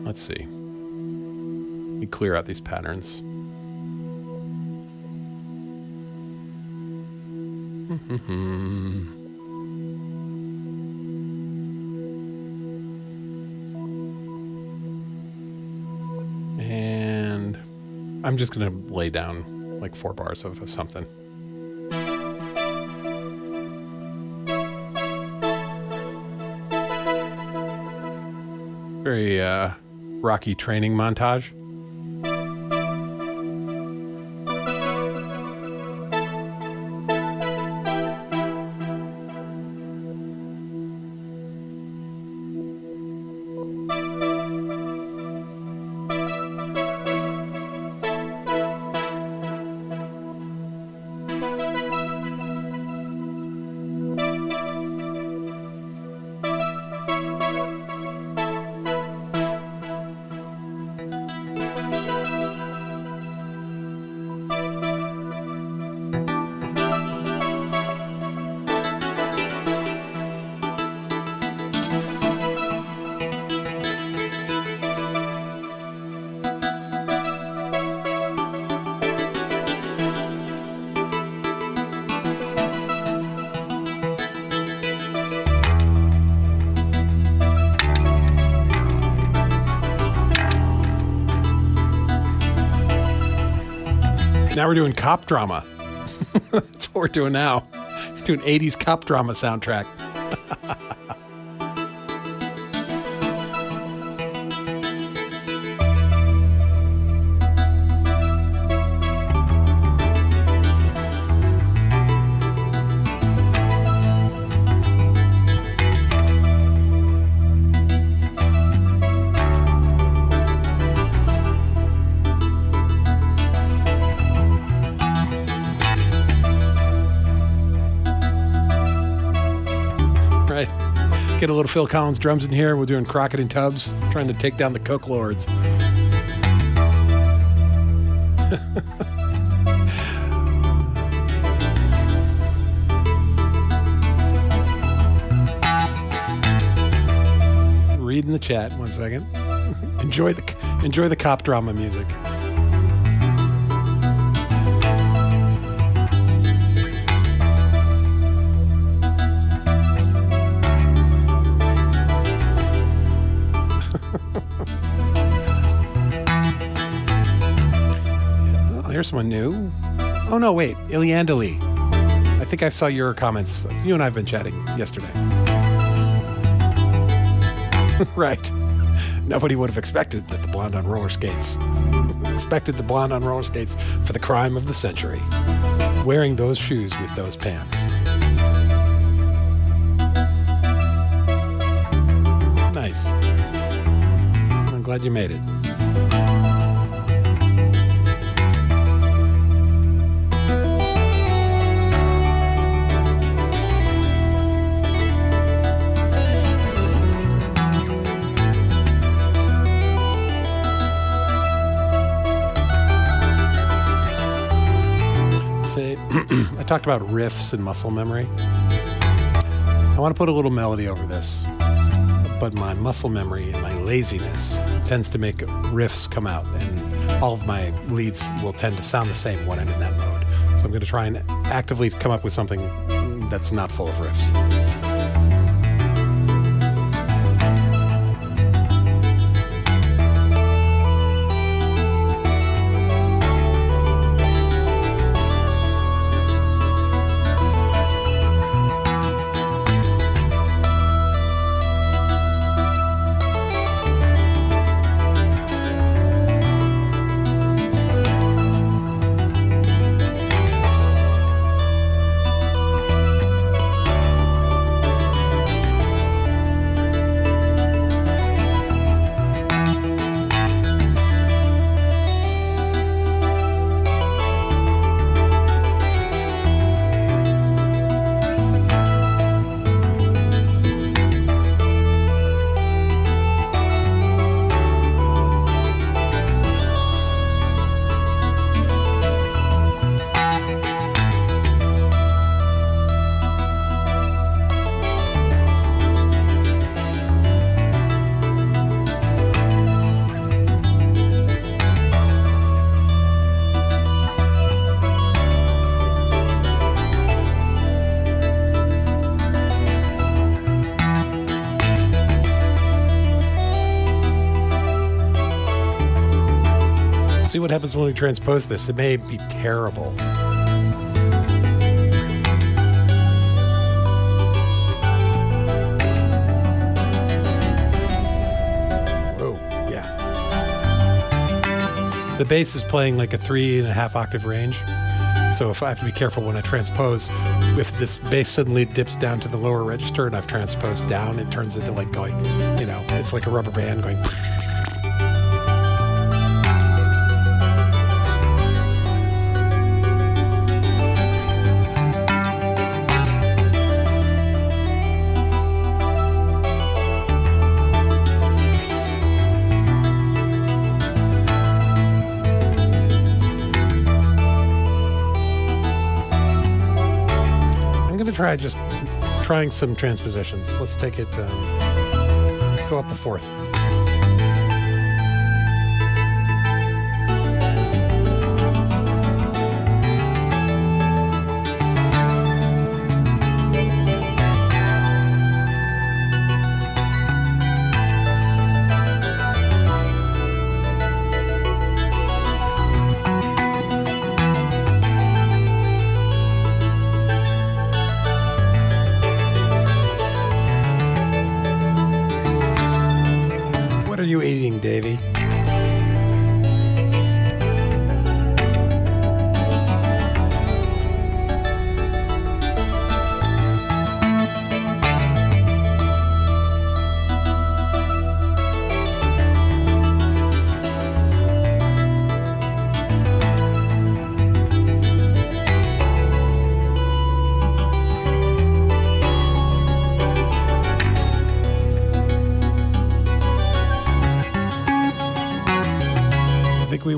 Let's see. Let me clear out these patterns. And I'm just going to lay down like 4 bars of something. Very Rocky training montage. Now we're doing cop drama. That's what we're doing now. We're doing 80s cop drama soundtrack. Right. Get a little Phil Collins drums in here. We're doing Crockett and Tubbs, trying to take down the Coke Lords. Reading the chat. 1 second. Enjoy the cop drama music. Here's someone new. Oh no, wait, Iliandali. I think I saw your comments. You and I have been chatting yesterday. Right. Nobody would have expected that the blonde on roller skates. Expected the blonde on roller skates for the crime of the century. Wearing those shoes with those pants. Nice. I'm glad you made it. I talked about riffs and muscle memory. I want to put a little melody over this, but my muscle memory and my laziness tends to make riffs come out, and all of my leads will tend to sound the same when I'm in that mode. So I'm going to try and actively come up with something that's not full of riffs. See what happens when we transpose this. It may be terrible. Whoa, yeah. The bass is playing like a 3.5 octave range. So if I have to be careful when I transpose, if this bass suddenly dips down to the lower register and I've transposed down, it turns into like going, it's like a rubber band going. Trying some transpositions. Let's take it, let's go up a fourth.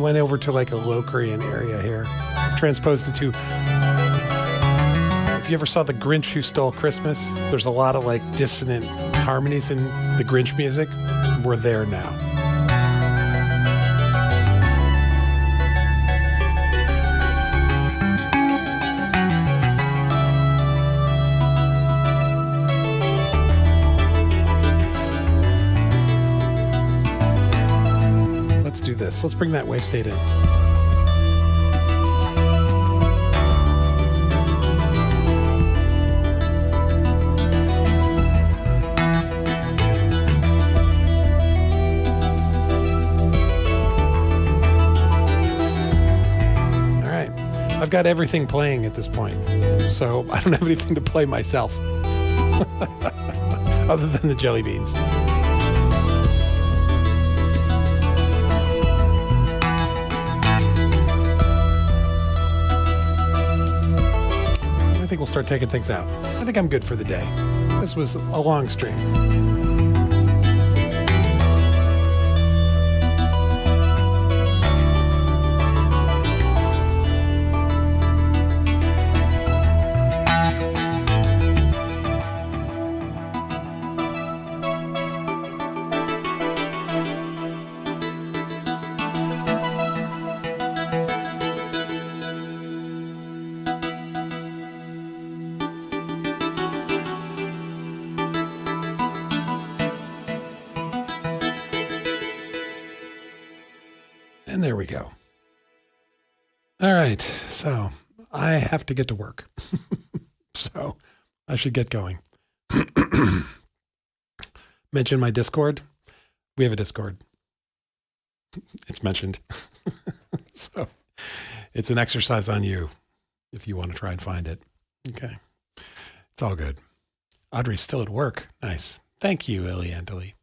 went over to like a low Korean area here. Transposed it to, if you ever saw The Grinch Who Stole Christmas, there's a lot of like dissonant harmonies in the Grinch music. We're there now. Let's do this. Let's bring that wave state in. I've got everything playing at this point, so I don't have anything to play myself other than the jelly beans. I think we'll start taking things out. I think I'm good for the day. This was a long stream. And there we go. All right. So I have to get to work. So I should get going. Mention my Discord. We have a Discord. It's mentioned. So it's an exercise on you if you want to try and find it. Okay. It's all good. Audrey's still at work. Nice. Thank you, Iliantali.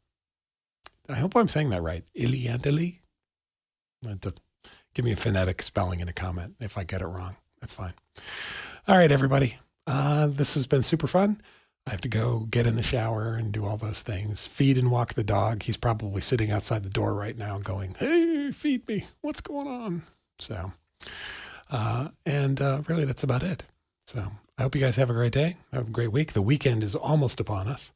I hope I'm saying that right. Iliantali? Give me a phonetic spelling in a comment if I get it wrong. That's fine. All right, everybody. This has been super fun. I have to go get in the shower and do all those things. Feed and walk the dog. He's probably sitting outside the door right now going, hey, feed me. What's going on? So, really, that's about it. So I hope you guys have a great day. Have a great week. The weekend is almost upon us.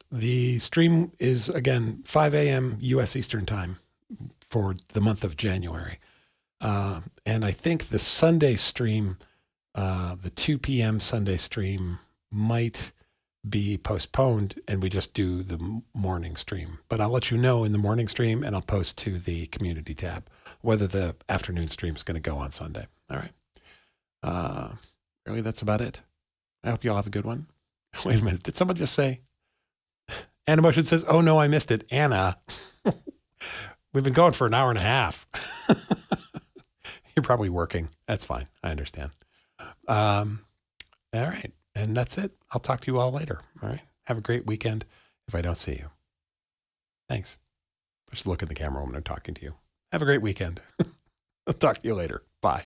The stream is, again, 5 a.m. U.S. Eastern Time for the month of January. And I think the Sunday stream, the 2 p.m. Sunday stream might be postponed and we just do the morning stream. But I'll let you know in the morning stream and I'll post to the community tab whether the afternoon stream is going to go on Sunday. All right. Really, that's about it. I hope you all have a good one. Wait a minute. Did someone just say? Anna Motion says, oh no, I missed it. Anna. We've been going for an hour and a half. You're probably working. That's fine. I understand. All right. And that's it. I'll talk to you all later. All right. Have a great weekend if I don't see you. Thanks. I should look at the camera when I'm talking to you. Have a great weekend. I'll talk to you later. Bye.